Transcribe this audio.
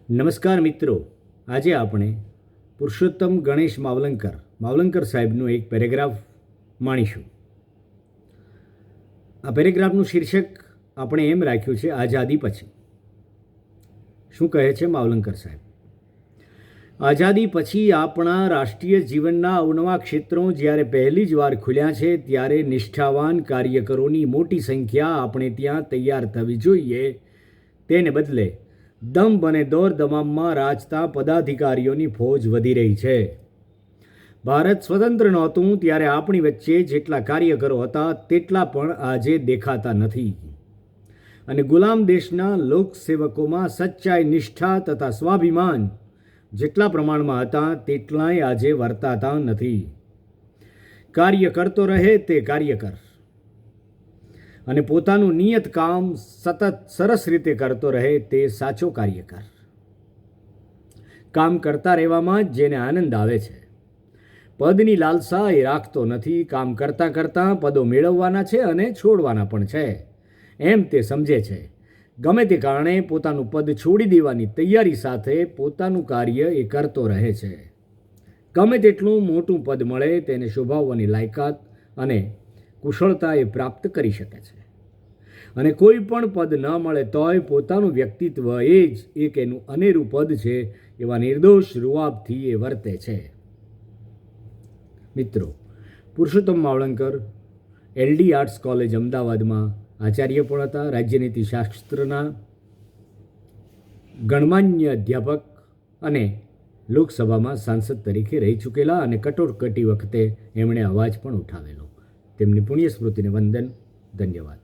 નમસ્કાર મિત્રો, આજે આપણે પુરુષોત્તમ ગણેશ માવલંકર સાહેબનું એક પેરેગ્રાફ માણીશું. આ પેરેગ્રાફનું શીર્ષક આપણે એમ રાખ્યું છે, આઝાદી પછી. શું કહે છે માવલંકર સાહેબ? આઝાદી પછી આપણા રાષ્ટ્રીય જીવનના અવનવા ક્ષેત્રો જ્યારે પહેલી જ વાર ખુલ્યા છે, ત્યારે નિષ્ઠાવાન કાર્યકરોની મોટી સંખ્યા આપણે ત્યાં તૈયાર થવી જોઈએ. તેને બદલે દંભ અને દોરદમામમાં રાજતા પદાધિકારીઓની ફોજ વધી રહી છે. ભારત સ્વતંત્ર નહોતું ત્યારે આપણી વચ્ચે જેટલા કાર્યકરો હતા તેટલા પણ આજે દેખાતા નથી, અને ગુલામ દેશના લોકસેવકોમાં સચ્ચાઈ, નિષ્ઠા તથા સ્વાભિમાન જેટલા પ્રમાણમાં હતા તેટલાય આજે વર્તાતા નથી. કાર્ય કરતો રહે તે કાર્યકર, અને પોતાનું નિયત કામ સતત સરસ રીતે કરતો રહે તે સાચો કાર્યકર. કામ કરતા રહેવામાં જ જેને આનંદ આવે છે. પદની લાલસા એ રાખતો નથી. કામ કરતાં કરતાં પદો મેળવવાના છે અને છોડવાના પણ છે એમ તે સમજે છે. ગમે તે કારણે પોતાનું પદ છોડી દેવાની તૈયારી સાથે પોતાનું કાર્ય એ કરતો રહે છે. ગમે તેટલું મોટું પદ મળે તેને શોભાવવાની લાયકાત અને કુશળતા એ પ્રાપ્ત કરી શકે છે, અને કોઈ પણ પદ ન મળે તોય પોતાનું વ્યક્તિત્વ એ જ એક એનું અનેરું પદ છે એવા નિર્દોષ રૂઆબથી એ વર્તે છે. મિત્રો, Purushottam Mavalankar LD arts college અમદાવાદમાં આચાર્ય પણ હતા. રાજ્યનીતિ શાસ્ત્રના ગણમાન્ય અધ્યાપક અને લોકસભામાં સાંસદ તરીકે રહી ચૂકેલા, અને કટોકટી વખતે એમણે અવાજ પણ ઉઠાવેલો. તેમની પુણ્ય સ્મૃતિને વંદન. ધન્યવાદ.